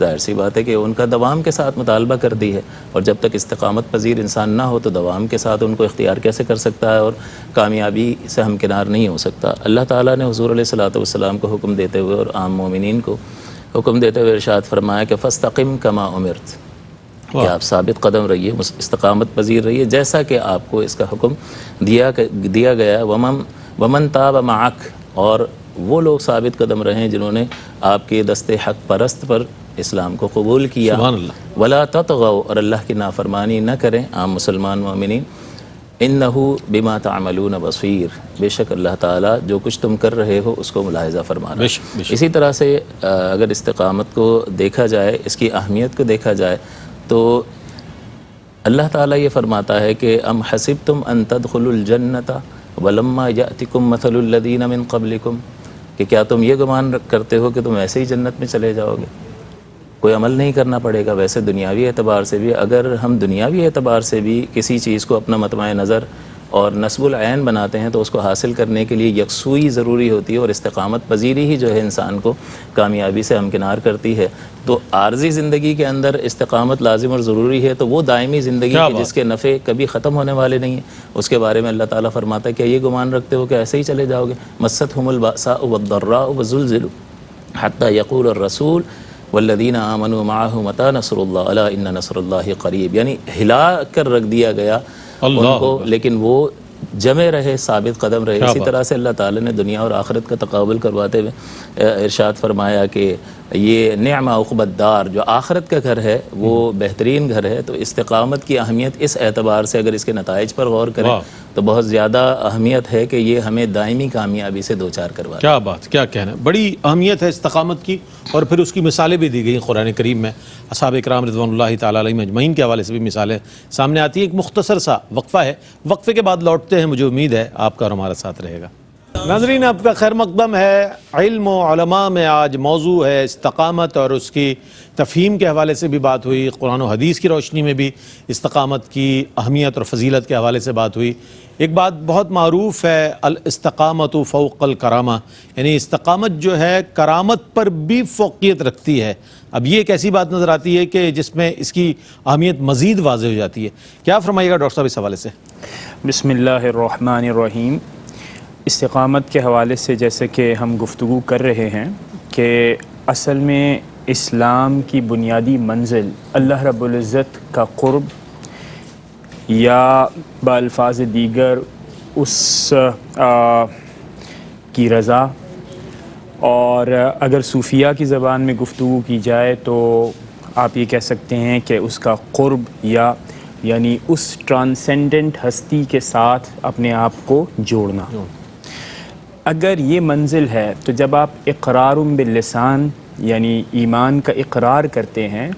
ظاہر سی بات ہے کہ ان کا دوام کے ساتھ مطالبہ کرتی ہے، اور جب تک استقامت پذیر انسان نہ ہو تو دوام کے ساتھ ان کو اختیار کیسے کر سکتا ہے اور کامیابی سے ہمکنار نہیں ہو سکتا۔ اللہ تعالیٰ نے حضور علیہ الصلوۃ والسلام کو حکم دیتے ہوئے اور عام مومنین کو حکم دیتے ہوئے ارشاد فرمایا کہ فاستقم کما امرت، کہ آپ ثابت قدم رہیے، استقامت پذیر رہیے جیسا کہ آپ کو اس کا حکم دیا گیا۔ ومن تاب معک، اور وہ لوگ ثابت قدم رہیں جنہوں نے آپ کے دست حق پرست پر اسلام کو قبول کیا۔ سبحان اللہ۔ ولا تطغوا، اور اللہ کی نافرمانی نہ کریں عام مسلمان مومنین۔ انہ بما تعملون بصیر، بے شک اللہ تعالیٰ جو کچھ تم کر رہے ہو اس کو ملاحظہ فرما رہا ہے۔ اسی طرح سے اگر استقامت کو دیکھا جائے، اس کی اہمیت کو دیکھا جائے، تو اللہ تعالیٰ یہ فرماتا ہے کہ ام حسبتم ان تدخلوا الجنۃ ولما یأتکم مثل الذین من قبلکم، کہ کیا تم یہ گمان کرتے ہو کہ تم ایسے ہی جنت میں چلے جاؤ گے، کوئی عمل نہیں کرنا پڑے گا؟ ویسے دنیاوی اعتبار سے بھی، اگر ہم دنیاوی اعتبار سے بھی کسی چیز کو اپنا مطمع نظر اور نصب العین بناتے ہیں تو اس کو حاصل کرنے کے لیے یکسوئی ضروری ہوتی ہے، اور استقامت پذیری ہی جو ہے انسان کو کامیابی سے ہمکنار کرتی ہے۔ تو عارضی زندگی کے اندر استقامت لازم اور ضروری ہے، تو وہ دائمی زندگی کی جس کے نفع کبھی ختم ہونے والے نہیں ہیں، اس کے بارے میں اللہ تعالیٰ فرماتا ہے کہ یہ گمان رکھتے ہو کہ ایسے ہی چلے جاؤ گے؟ مستہم البأساء والضراء وزلزلوا حتی یقول الرسول والذین آمنوا معہ متی نصر اللہ الا ان نصر اللہ قریب، یعنی ہلا کر رکھ دیا گیا ان کو، لیکن وہ جمے رہے، ثابت قدم رہے۔ اسی طرح سے اللہ تعالیٰ نے دنیا اور آخرت کا تقابل کرواتے ہوئے ارشاد فرمایا کہ یہ نعم عقبی الدار، جو آخرت کا گھر ہے وہ بہترین گھر ہے۔ تو استقامت کی اہمیت اس اعتبار سے اگر اس کے نتائج پر غور کریں تو بہت زیادہ اہمیت ہے کہ یہ ہمیں دائمی کامیابی سے دوچار کروا۔ کیا بات، کیا کہنا، بڑی اہمیت ہے استقامت کی، اور پھر اس کی مثالیں بھی دی گئی قرآن کریم میں۔ اصحاب اکرام رضوان اللہ تعالیٰ علیہم اجمعین کے حوالے سے بھی مثالیں سامنے آتی ہیں۔ ایک مختصر سا وقفہ ہے، وقفے کے بعد لوٹتے ہیں، مجھے امید ہے آپ کا اور ہمارا ساتھ رہے گا۔ ناظرین، آپ کا خیر مقدم ہے۔ علم و علماء میں آج موضوع ہے استقامت، اور اس کی تفہیم کے حوالے سے بھی بات ہوئی، قرآن و حدیث کی روشنی میں بھی استقامت کی اہمیت اور فضیلت کے حوالے سے بات ہوئی۔ ایک بات بہت معروف ہے، الاستقامت فوق الکرامہ، یعنی استقامت جو ہے کرامت پر بھی فوقیت رکھتی ہے۔ اب یہ ایک ایسی بات نظر آتی ہے کہ جس میں اس کی اہمیت مزید واضح ہو جاتی ہے۔ کیا فرمائیے گا ڈاکٹر صاحب اس حوالے سے؟ بسم اللہ الرحمن الرحیم۔ استقامت کے حوالے سے جیسے کہ ہم گفتگو کر رہے ہیں کہ اصل میں اسلام کی بنیادی منزل اللہ رب العزت کا قرب، یا بالفاظ دیگر اس کی رضا، اور اگر صوفیہ کی زبان میں گفتگو کی جائے تو آپ یہ کہہ سکتے ہیں کہ اس کا قرب، یا یعنی اس ٹرانسینڈنٹ ہستی کے ساتھ اپنے آپ کو جوڑنا۔ اگر یہ منزل ہے تو جب آپ اقرار باللسان یعنی ایمان کا اقرار کرتے ہیں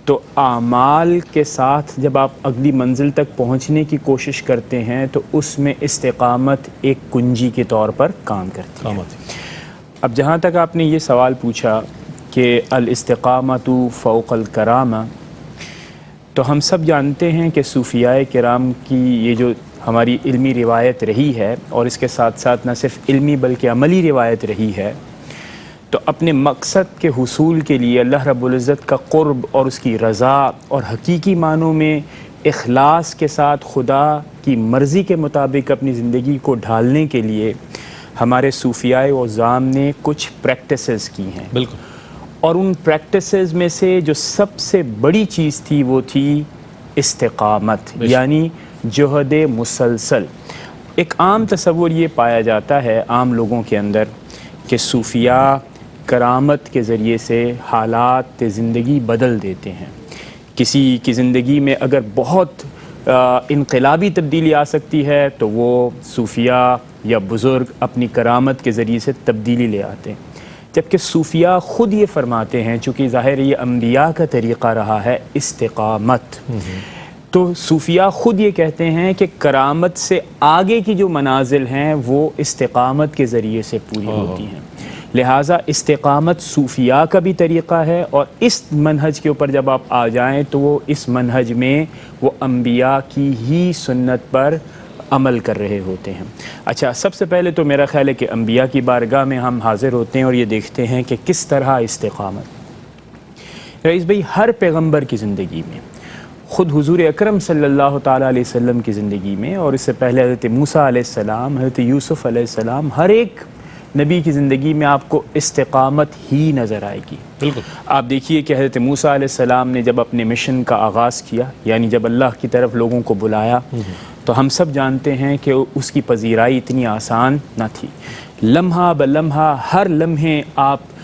تو اعمال کے ساتھ جب آپ اگلی منزل تک پہنچنے کی کوشش کرتے ہیں تو اس میں استقامت ایک کنجی کے طور پر کام کرتی ہے۔ اب جہاں تک آپ نے یہ سوال پوچھا کہ الاستقامت فوق الکرامہ، تو ہم سب جانتے ہیں کہ صوفیاء کرام کی یہ جو ہماری علمی روایت رہی ہے، اور اس کے ساتھ ساتھ نہ صرف علمی بلکہ عملی روایت رہی ہے، تو اپنے مقصد کے حصول کے لیے اللہ رب العزت کا قرب اور اس کی رضا اور حقیقی معنوں میں اخلاص کے ساتھ خدا کی مرضی کے مطابق اپنی زندگی کو ڈھالنے کے لیے ہمارے صوفیاء عظام نے کچھ پریکٹسز کی ہیں۔ بالکل، اور ان پریکٹسز میں سے جو سب سے بڑی چیز تھی وہ تھی استقامت، یعنی جہد مسلسل۔ ایک عام تصور یہ پایا جاتا ہے عام لوگوں کے اندر کہ صوفیاء کرامت کے ذریعے سے حالات زندگی بدل دیتے ہیں۔ کسی کی زندگی میں اگر بہت انقلابی تبدیلی آ سکتی ہے تو وہ صوفیاء یا بزرگ اپنی کرامت کے ذریعے سے تبدیلی لے آتے ہیں، جبکہ صوفیاء خود یہ فرماتے ہیں، چونکہ ظاہر یہ انبیاء کا طریقہ رہا ہے استقامت، تو صوفیاء خود یہ کہتے ہیں کہ کرامت سے آگے کی جو منازل ہیں وہ استقامت کے ذریعے سے پوری ہوتی ہیں۔ لہٰذا استقامت صوفیاء کا بھی طریقہ ہے، اور اس منہج کے اوپر جب آپ آ جائیں تو وہ اس منہج میں وہ انبیاء کی ہی سنت پر عمل کر رہے ہوتے ہیں۔ اچھا، سب سے پہلے تو میرا خیال ہے کہ انبیاء کی بارگاہ میں ہم حاضر ہوتے ہیں اور یہ دیکھتے ہیں کہ کس طرح استقامت رئیس بھائی ہر پیغمبر کی زندگی میں، خود حضور اکرم صلی اللہ تعالیٰ علیہ وسلم کی زندگی میں، اور اس سے پہلے حضرت موسیٰ علیہ السلام، حضرت یوسف علیہ السلام، ہر ایک نبی کی زندگی میں آپ کو استقامت ہی نظر آئے گی. بالکل. آپ دیکھیے کہ حضرت موسیٰ علیہ السلام نے جب اپنے مشن کا آغاز کیا، یعنی جب اللہ کی طرف لوگوں کو بلایا، تو ہم سب جانتے ہیں کہ اس کی پذیرائی اتنی آسان نہ تھی. لمحہ بلمحہ ہر لمحے آپ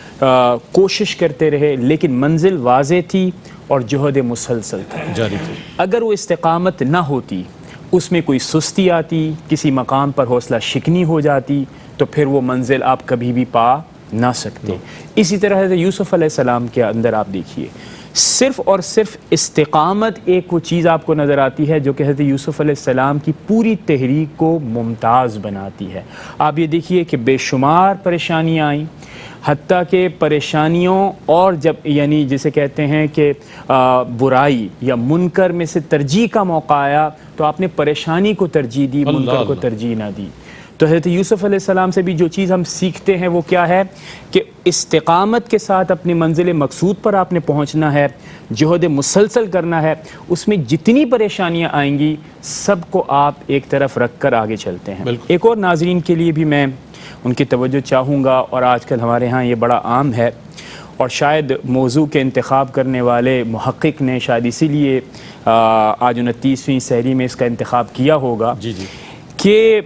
کوشش کرتے رہے، لیکن منزل واضح تھی اور جہد مسلسل تھا، جاری تھی. اگر وہ استقامت نہ ہوتی، اس میں کوئی سستی آتی، کسی مقام پر حوصلہ شکنی ہو جاتی، تو پھر وہ منزل آپ کبھی بھی پا نہ سکتے. اسی طرح حضرت یوسف علیہ السلام کے اندر آپ دیکھیے، صرف اور صرف استقامت ایک وہ چیز آپ کو نظر آتی ہے جو کہ حضرت یوسف علیہ السلام کی پوری تحریک کو ممتاز بناتی ہے. آپ یہ دیکھیے کہ بے شمار پریشانیاں آئیں، حتیٰ کہ پریشانیوں اور جب یعنی جسے کہتے ہیں کہ برائی یا منکر میں سے ترجیح کا موقع آیا تو آپ نے پریشانی کو ترجیح دی، منکر کو ترجیح نہ دی. تو حضرت یوسف علیہ السلام سے بھی جو چیز ہم سیکھتے ہیں وہ کیا ہے کہ استقامت کے ساتھ اپنی منزل مقصود پر آپ نے پہنچنا ہے، جہد مسلسل کرنا ہے. اس میں جتنی پریشانیاں آئیں گی سب کو آپ ایک طرف رکھ کر آگے چلتے ہیں. ایک اور ناظرین کے لیے بھی میں ان کی توجہ چاہوں گا، اور آج کل ہمارے ہاں یہ بڑا عام ہے، اور شاید موضوع کے انتخاب کرنے والے محقق نے شاید اسی لیے آج 29ویں سحری میں اس کا انتخاب کیا ہوگا کہ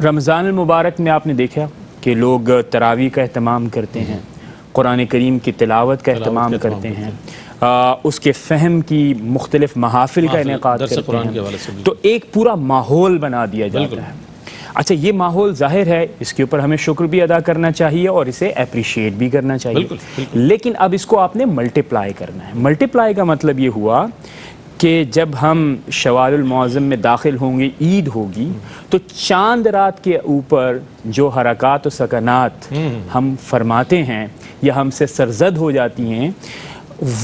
رمضان المبارک میں آپ نے دیکھا کہ لوگ تراویح کا اہتمام کرتے ہیں، قرآن کریم کی تلاوت کا اہتمام کرتے ہیں، اس کے فہم کی مختلف محافل کا انعقاد کرتے ہیں، تو ایک پورا ماحول بنا دیا جاتا ہے. اچھا، یہ ماحول ظاہر ہے، اس کے اوپر ہمیں شکر بھی ادا کرنا چاہیے اور اسے اپریشیٹ بھی کرنا چاہیے. لیکن اب اس کو آپ نے ملٹیپلائی کرنا ہے. ملٹیپلائی کا مطلب یہ ہوا کہ جب ہم شوال المعظم میں داخل ہوں گے، عید ہوگی، تو چاند رات کے اوپر جو حرکات و سکنات ہم فرماتے ہیں یا ہم سے سرزد ہو جاتی ہیں،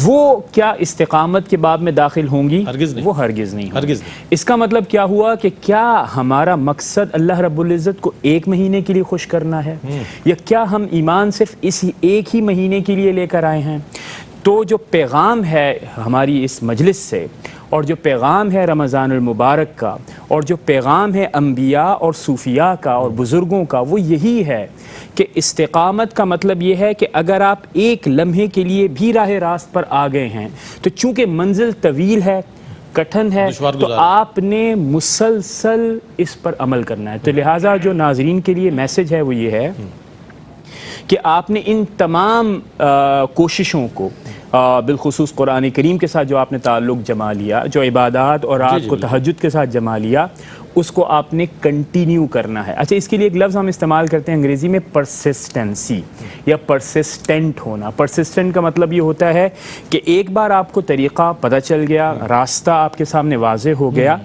وہ کیا استقامت کے باب میں داخل ہوں گی؟ وہ ہرگز نہیں ہوں گی. اس کا مطلب کیا ہوا کہ کیا ہمارا مقصد اللہ رب العزت کو ایک مہینے کے لیے خوش کرنا ہے، یا کیا ہم ایمان صرف اس ایک ہی مہینے کے لیے لے کر آئے ہیں؟ تو جو پیغام ہے ہماری اس مجلس سے، اور جو پیغام ہے رمضان المبارک کا، اور جو پیغام ہے انبیاء اور صوفیاء کا اور بزرگوں کا، وہ یہی ہے کہ استقامت کا مطلب یہ ہے کہ اگر آپ ایک لمحے کے لیے بھی راہ راست پر آ گئے ہیں تو چونکہ منزل طویل ہے، کٹھن ہے، تو آپ نے مسلسل اس پر عمل کرنا ہے. تو لہٰذا جو ناظرین کے لیے میسج ہے وہ یہ ہے کہ آپ نے ان تمام کوششوں کو، بالخصوص قرآن کریم کے ساتھ جو آپ نے تعلق جما لیا، جو عبادات اور رات کو تہجد کے ساتھ جما لیا، اس کو آپ نے کنٹینیو کرنا ہے. اچھا، اس کے لیے ایک لفظ ہم استعمال کرتے ہیں انگریزی میں، پرسسٹنسی یا پرسسٹنٹ ہونا. پرسسٹنٹ کا مطلب یہ ہوتا ہے کہ ایک بار آپ کو طریقہ پتہ چل گیا، راستہ آپ کے سامنے واضح ہو گیا،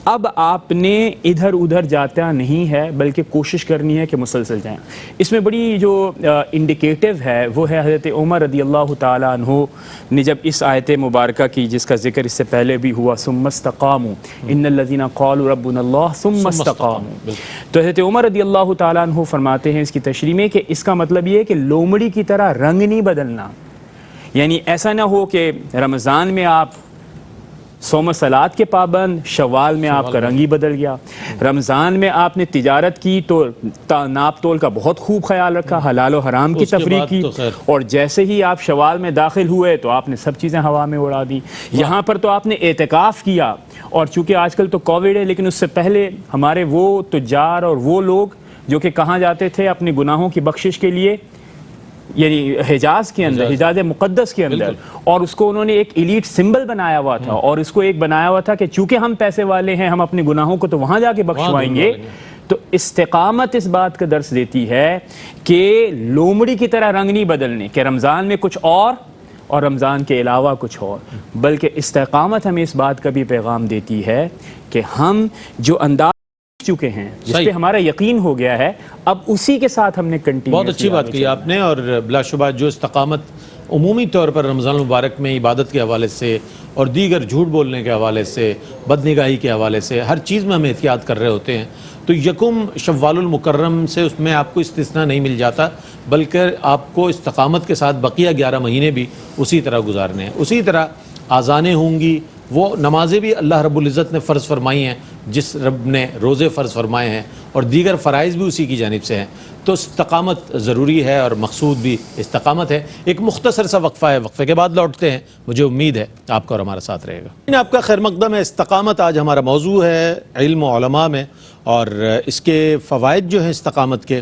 اب آپ نے ادھر ادھر جاتا نہیں ہے بلکہ کوشش کرنی ہے کہ مسلسل جائیں. اس میں بڑی جو انڈیکیٹو ہے وہ ہے حضرت عمر رضی اللہ تعالیٰ عنہ نے جب اس آیت مبارکہ کی، جس کا ذکر اس سے پہلے بھی ہوا، ثم استقاموا ان الذین قالوا ربنا اللہ ثم استقاموا، تو حضرت عمر رضی اللہ تعالیٰ عنہ فرماتے ہیں اس کی تشریح میں کہ اس کا مطلب یہ ہے کہ لومڑی کی طرح رنگ نہیں بدلنا. یعنی ایسا نہ ہو کہ رمضان میں آپ صوم صلات کے پابند، شوال میں آپ کا رنگ ہی بدل گیا. رمضان میں آپ نے تجارت کی تو ناپ تول کا بہت خوب خیال رکھا، حلال و حرام کی تفریق کی، اور جیسے ہی آپ شوال میں داخل ہوئے تو آپ نے سب چیزیں ہوا میں اڑا دی. یہاں پر تو آپ نے اعتکاف کیا، اور چونکہ آج کل تو کووڈ ہے، لیکن اس سے پہلے ہمارے وہ تجار اور وہ لوگ جو کہ کہاں جاتے تھے اپنے گناہوں کی بخشش کے لیے، یعنی حجاز کے اندر، حجاز مقدس کے اندر، اور اس کو انہوں نے ایک ایلیٹ سمبل بنایا ہوا تھا، اور اس کو ایک بنایا ہوا تھا کہ چونکہ ہم پیسے والے ہیں، ہم اپنے گناہوں کو تو وہاں جا کے بخشوائیں گے. تو استقامت اس بات کا درس دیتی ہے کہ لومڑی کی طرح رنگ نہیں بدلنے، کہ رمضان میں کچھ اور رمضان کے علاوہ کچھ اور، بلکہ استقامت ہمیں اس بات کا بھی پیغام دیتی ہے کہ ہم جو انداز چکے ہیں، جس پہ ہمارا یقین ہو گیا ہے، اب اسی کے ساتھ ہم نے کنٹینیو. بہت اچھی بات کی آپ نے، اور بلا شبہ جو استقامت عمومی طور پر رمضان المبارک میں عبادت کے حوالے سے اور دیگر جھوٹ بولنے کے حوالے سے، بدنگاہی کے حوالے سے، ہر چیز میں ہم احتیاط کر رہے ہوتے ہیں، تو یکم شوال المکرم سے اس میں آپ کو استثناء نہیں مل جاتا، بلکہ آپ کو استقامت کے ساتھ بقیہ 11 مہینے بھی اسی طرح گزارنے ہیں۔ اسی طرح آذانیں ہوں گی، وہ نمازیں بھی اللہ رب العزت نے فرض فرمائی ہیں جس رب نے روزے فرض فرمائے ہیں، اور دیگر فرائض بھی اسی کی جانب سے ہیں۔ تو استقامت ضروری ہے اور مقصود بھی استقامت ہے۔ ایک مختصر سا وقفہ ہے، وقفے کے بعد لوٹتے ہیں۔ مجھے امید ہے آپ کا اور ہمارا ساتھ رہے گا۔ آپ کا خیر مقدم ہے۔ استقامت آج ہمارا موضوع ہے علم و علماء میں، اور اس کے فوائد جو ہیں استقامت کے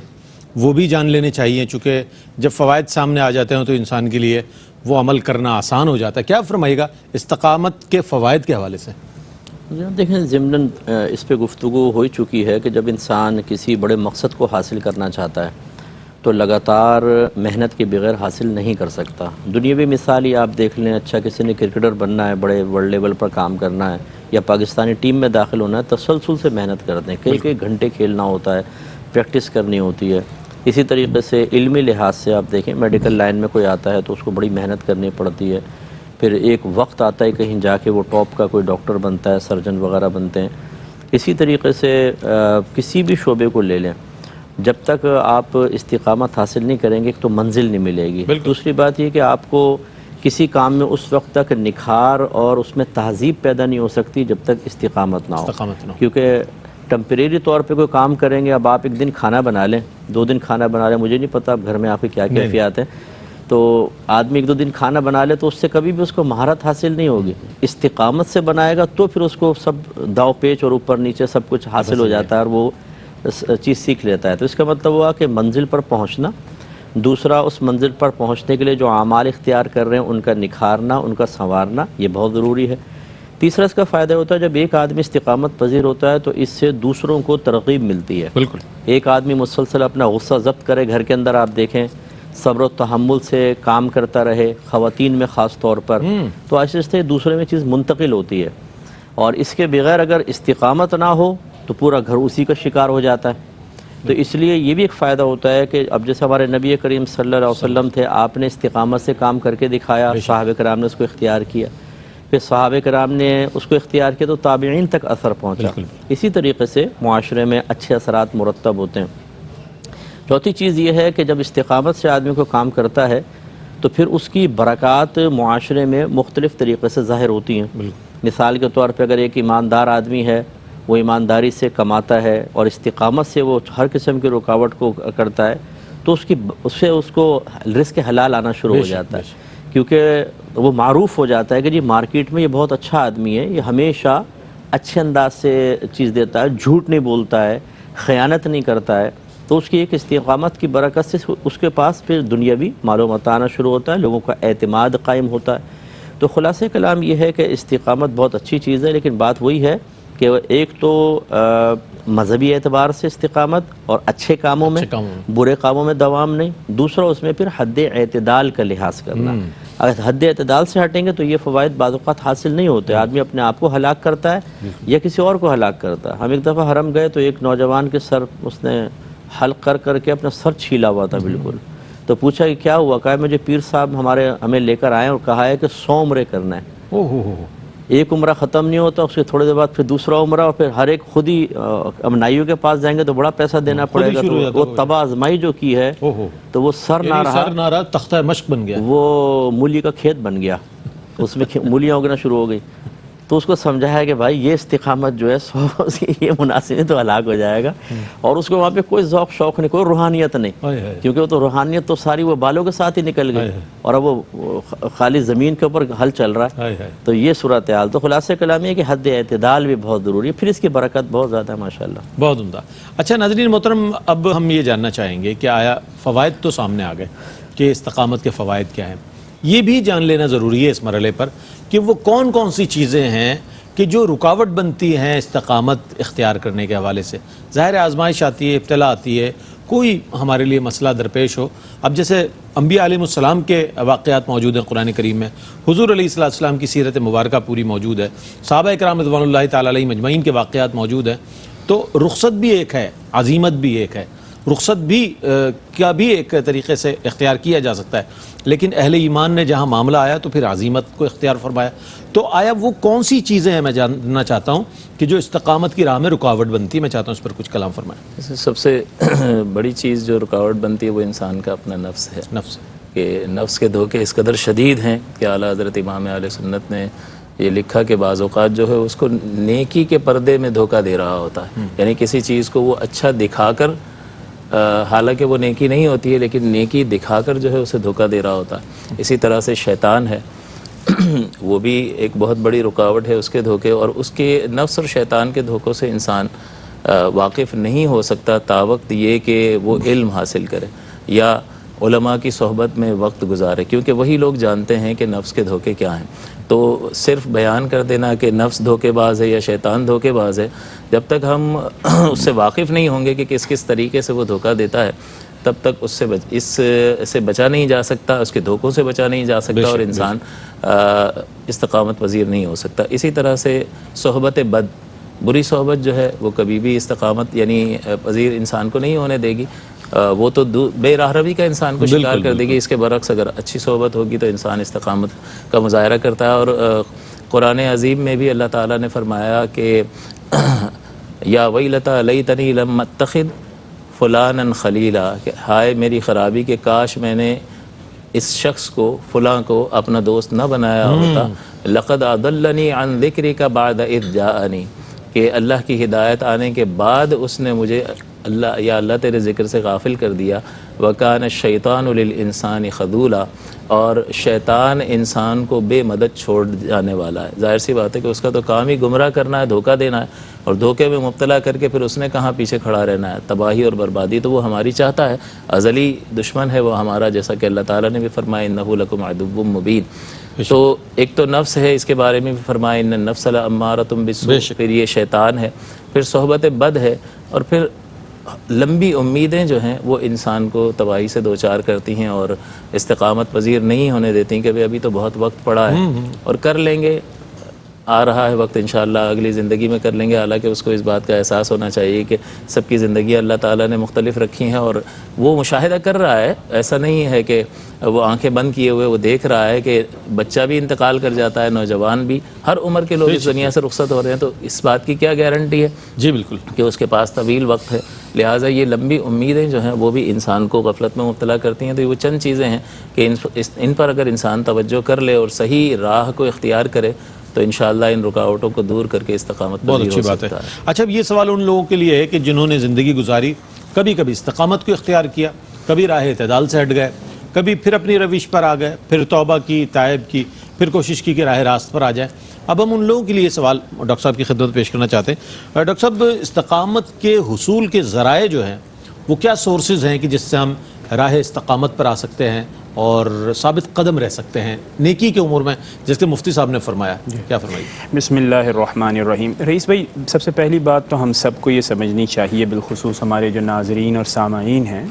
وہ بھی جان لینے چاہیے، چونکہ جب فوائد سامنے آ جاتے ہیں تو انسان کے لیے وہ عمل کرنا آسان ہو جاتا ہے۔ کیا فرمائے گا استقامت کے فوائد کے حوالے سے؟ دیکھیں ضمناً اس پہ گفتگو ہو چکی ہے کہ جب انسان کسی بڑے مقصد کو حاصل کرنا چاہتا ہے تو لگاتار محنت کے بغیر حاصل نہیں کر سکتا۔ دنیاوی مثال ہی آپ دیکھ لیں، اچھا کسی نے کرکٹر بننا ہے، بڑے ورلڈ لیول پر کام کرنا ہے یا پاکستانی ٹیم میں داخل ہونا ہے، تسلسل سے محنت کرتے ہیں، کئی گھنٹے کھیلنا ہوتا ہے، پریکٹس کرنی ہوتی ہے۔ اسی طریقے سے علمی لحاظ سے آپ دیکھیں، میڈیکل لائن میں کوئی آتا ہے تو اس کو بڑی محنت کرنی پڑتی ہے، پھر ایک وقت آتا ہے کہیں جا کے وہ ٹاپ کا کوئی ڈاکٹر بنتا ہے، سرجن وغیرہ بنتے ہیں۔ اسی طریقے سے کسی بھی شعبے کو لے لیں، جب تک آپ استقامت حاصل نہیں کریں گے تو منزل نہیں ملے گی۔ دوسری بات یہ کہ آپ کو کسی کام میں اس وقت تک نکھار اور اس میں تہذیب پیدا نہیں ہو سکتی جب تک استقامت نہ ہو، کیونکہ ٹمپریری طور پہ کوئی کام کریں گے، اب آپ ایک دن کھانا بنا لیں، 2 دن کھانا بنا لیں، مجھے نہیں پتا اب گھر میں آپ کے کیا کیفیات ہیں، تو آدمی 1-2 دن کھانا بنا لے تو اس سے کبھی بھی اس کو مہارت حاصل نہیں ہوگی۔ استقامت سے بنائے گا تو پھر اس کو سب داؤ پیچ اور اوپر نیچے سب کچھ حاصل ہو جاتا ہے اور وہ چیز سیکھ لیتا ہے۔ تو اس کا مطلب ہوا کہ منزل پر پہنچنا، دوسرا اس منزل پر پہنچنے کے لیے جو اعمال اختیار کر رہے ہیں ان کا نکھارنا، ان کا سنوارنا، یہ بہت ضروری ہے۔ تیسرا اس کا فائدہ ہوتا ہے جب ایک آدمی استقامت پذیر ہوتا ہے تو اس سے دوسروں کو ترغیب ملتی ہے۔ بالکل، ایک آدمی مسلسل اپنا غصہ ضبط کرے، گھر کے اندر آپ دیکھیں صبر و تحمل سے کام کرتا رہے، خواتین میں خاص طور پر، تو آہستہ آہستہ دوسرے میں چیز منتقل ہوتی ہے، اور اس کے بغیر اگر استقامت نہ ہو تو پورا گھر اسی کا شکار ہو جاتا ہے۔ تو اس لیے یہ بھی ایک فائدہ ہوتا ہے کہ اب جیسے ہمارے نبی کریم صلی اللہ علیہ وسلم تھے، آپ نے استقامت سے کام کر کے دکھایا، صحابہ کرام نے اس کو اختیار کیا، پھر صحابہ کرام نے اس کو اختیار کیا تو تابعین تک اثر پہنچا۔ اسی طریقے سے معاشرے میں اچھے اثرات مرتب ہوتے ہیں۔ چوتھی چیز یہ ہے کہ جب استقامت سے آدمی کو کام کرتا ہے تو پھر اس کی برکات معاشرے میں مختلف طریقے سے ظاہر ہوتی ہیں۔ مثال کے طور پہ اگر ایک ایماندار آدمی ہے، وہ ایمانداری سے کماتا ہے اور استقامت سے وہ ہر قسم کی رکاوٹ کو کرتا ہے تو اس کو رزق حلال آنا شروع ہو جاتا ہے، کیونکہ وہ معروف ہو جاتا ہے کہ جی مارکیٹ میں یہ بہت اچھا آدمی ہے، یہ ہمیشہ اچھے انداز سے چیز دیتا ہے، جھوٹ نہیں بولتا ہے، خیانت نہیں کرتا ہے، تو اس کی ایک استقامت کی برکت سے اس کے پاس پھر دنیاوی معلومات آنا شروع ہوتا ہے، لوگوں کا اعتماد قائم ہوتا ہے۔ تو خلاصہ کلام یہ ہے کہ استقامت بہت اچھی چیز ہے، لیکن بات وہی ہے کہ ایک تو مذہبی اعتبار سے استقامت اور اچھے کاموں میں، برے کاموں میں دوام نہیں، دوسرا اس میں پھر حد اعتدال کا لحاظ کرنا۔ اگر حد اعتدال سے ہٹیں گے تو یہ فوائد بعض اوقات حاصل نہیں ہوتے، آدمی اپنے آپ کو ہلاک کرتا ہے یا کسی اور کو ہلاک کرتا ہے۔ ہم ایک دفعہ حرم گئے تو ایک نوجوان کے سر اس نے حلق کر کے اپنا سر چھیلا ہوا تھا بالکل، تو پوچھا کہ کیا ہوا؟ کہا مجھے پیر صاحب ہمیں لے کر آئے اور کہا ہے کہ 100 عمرے کرنا ہے۔ ایک عمرہ ختم نہیں ہوتا، اس کے تھوڑے دیر بعد پھر دوسرا عمرہ، اور پھر ہر ایک خود ہی اب نائیوں کے پاس جائیں گے تو بڑا پیسہ دینا پڑے گا، تو وہ تباہ آزمائی جو کی ہے تو وہ سر نہ رہا، تختہ مشق بن گیا، وہ مولی کا کھیت بن گیا، اس میں مولیاں اگنا شروع ہو گئی۔ تو اس کو سمجھایا کہ بھائی یہ استقامت جو ہے یہ مناسب ہے تو ہلاک ہو جائے گا، اور اس کو وہاں پہ کوئی ذوق شوق نہیں، کوئی روحانیت نہیں، کیونکہ وہ تو روحانیت تو ساری وہ بالوں کے ساتھ ہی نکل گئی، اور اب وہ خالی زمین کے اوپر حل چل رہا ہے۔ تو یہ صورتحال، تو خلاصہ کلام یہ کہ حد اعتدال بھی بہت ضروری ہے، پھر اس کی برکت بہت زیادہ ہے ماشاءاللہ۔ بہت عمدہ۔ اچھا ناظرین محترم، اب ہم یہ جاننا چاہیں گے کہ آیا فوائد تو سامنے آ گئے کہ استقامت کے فوائد کیا ہیں، یہ بھی جان لینا ضروری ہے اس مرحلے پر کہ وہ کون کون سی چیزیں ہیں کہ جو رکاوٹ بنتی ہیں استقامت اختیار کرنے کے حوالے سے۔ ظاہر آزمائش آتی ہے، ابتلا آتی ہے، کوئی ہمارے لیے مسئلہ درپیش ہو۔ اب جیسے انبیاء علیہ السلام کے واقعات موجود ہیں قرآن کریم میں، حضور علیہ السلام کی سیرت مبارکہ پوری موجود ہے، صحابہ کرام رضوان اللہ تعالیٰ علیہ مجمعین کے واقعات موجود ہیں، تو رخصت بھی ایک ہے، عزیمت بھی ایک ہے، رخصت بھی کا بھی ایک طریقے سے اختیار کیا جا سکتا ہے، لیکن اہل ایمان نے جہاں معاملہ آیا تو پھر عزیمت کو اختیار فرمایا. تو آیا وہ کون سی چیزیں ہیں، میں جاننا چاہتا ہوں، کہ جو استقامت کی راہ میں رکاوٹ بنتی ہے؟ میں چاہتا ہوں اس پر کچھ کلام فرمائیں. سب سے بڑی چیز جو رکاوٹ بنتی ہے وہ انسان کا اپنا نفس ہے. نفس کہ نفس کے دھوکے اس قدر شدید ہیں کہ اعلیٰ حضرت امام اہل سنت نے یہ لکھا کہ بعض اوقات جو ہے اس کو نیکی کے پردے میں دھوکہ دے رہا ہوتا ہے. یعنی کسی چیز کو وہ اچھا دکھا کر، حالانکہ وہ نیکی نہیں ہوتی ہے لیکن نیکی دکھا کر جو ہے اسے دھوکہ دے رہا ہوتا ہے. اسی طرح سے شیطان ہے، وہ بھی ایک بہت بڑی رکاوٹ ہے اس کے دھوکے، اور اس کے نفس اور شیطان کے دھوکوں سے انسان واقف نہیں ہو سکتا تاوقت یہ کہ وہ علم حاصل کرے یا علماء کی صحبت میں وقت گزارے، کیونکہ وہی لوگ جانتے ہیں کہ نفس کے دھوکے کیا ہیں. تو صرف بیان کر دینا کہ نفس دھوکے باز ہے یا شیطان دھوکے باز ہے، جب تک ہم اس سے واقف نہیں ہوں گے کہ کس کس طریقے سے وہ دھوکہ دیتا ہے، تب تک اس سے بچا نہیں جا سکتا، اس کے دھوکوں سے بچا نہیں جا سکتا، اور انسان استقامت پذیر نہیں ہو سکتا. اسی طرح سے صحبت بد، بری صحبت جو ہے وہ کبھی بھی استقامت یعنی پذیر انسان کو نہیں ہونے دے گی. وہ تو بے راہ روی کا انسان کو شکار کر دے گی. اس کے برعکس اگر اچھی صحبت ہوگی تو انسان استقامت کا مظاہرہ کرتا ہے. اور قرآن عظیم میں بھی اللہ تعالیٰ نے فرمایا کہ یا ویلتا لیتنی لم اتخذ فلانا خلیلا، کہ ہائے میری خرابی کہ کاش میں نے اس شخص کو، فلاں کو اپنا دوست نہ بنایا ہوتا. لقد اضلنی عن ذکرک بعد اذ جاءنی، کہ اللہ کی ہدایت آنے کے بعد اس نے مجھے اللہ تیرے ذکر سے غافل کر دیا. وَكَانَ الشَّيْطَانُ لِلْإِنسَانِ خَذُولًا، اور شیطان انسان کو بے مدد چھوڑ جانے والا ہے. ظاہر سی بات ہے کہ اس کا تو کام ہی گمراہ کرنا ہے، دھوکہ دینا ہے، اور دھوکے میں مبتلا کر کے پھر اس نے کہاں پیچھے کھڑا رہنا ہے. تباہی اور بربادی تو وہ ہماری چاہتا ہے، ازلی دشمن ہے وہ ہمارا، جیسا کہ اللہ تعالیٰ نے بھی فرمایا اِنَّهُ لَكُمْ عَدُوٌّ مُبِينٌ. تو ایک تو نفس ہے، اس کے بارے میں بھی فرمایا اِنَّ النَّفْسَ لَأَمَّارَةٌ بِالسُّوءِ، پھر یہ شیطان ہے، پھر صحبت بد ہے، اور پھر لمبی امیدیں جو ہیں وہ انسان کو تباہی سے دوچار کرتی ہیں اور استقامت پذیر نہیں ہونے دیتی کہ ابھی تو بہت وقت پڑا ہے اور کر لیں گے، آ رہا ہے وقت انشاءاللہ اگلی زندگی میں کر لیں گے. حالانکہ اس کو اس بات کا احساس ہونا چاہیے کہ سب کی زندگی اللہ تعالیٰ نے مختلف رکھی ہیں، اور وہ مشاہدہ کر رہا ہے. ایسا نہیں ہے کہ وہ آنکھیں بند کیے ہوئے وہ دیکھ رہا ہے کہ بچہ بھی انتقال کر جاتا ہے، نوجوان بھی، ہر عمر کے لوگ اس دنیا سے رخصت ہو رہے ہیں. تو اس بات کی کیا گارنٹی ہے؟ جی بالکل، کہ اس کے پاس طویل وقت ہے. لہٰذا یہ لمبی امیدیں جو ہیں وہ بھی انسان کو غفلت میں مبتلا کرتی ہیں. تو یہ وہ چند چیزیں ہیں کہ ان پر اگر انسان توجہ کر لے اور صحیح راہ کو اختیار کرے تو انشاءاللہ ان رکاوٹوں کو دور کر کے استقامت پذیر ہو سکتا ہے. اچھا، یہ سوال ان لوگوں کے لیے ہے کہ جنہوں نے زندگی گزاری، کبھی کبھی استقامت کو اختیار کیا، کبھی راہ اعتدال سے ہٹ گئے، کبھی پھر اپنی روش پر آ گئے، پھر توبہ کی، تائب کی، پھر کوشش کی کہ راہ راست پر آ جائے. اب ہم ان لوگوں کے لیے سوال ڈاکٹر صاحب کی خدمت پیش کرنا چاہتے ہیں. ڈاکٹر صاحب، استقامت کے حصول کے ذرائع جو ہیں وہ کیا سورسز ہیں کہ جس سے ہم راہ استقامت پر آ سکتے ہیں اور ثابت قدم رہ سکتے ہیں نیکی کے امور میں، جس کے مفتی صاحب نے فرمایا؟ کیا فرمائی؟ بسم اللہ الرحمن الرحیم. رئیس بھائی، سب سے پہلی بات تو ہم سب کو یہ سمجھنی چاہیے، بالخصوص ہمارے جو ناظرین اور سامعین ہیں،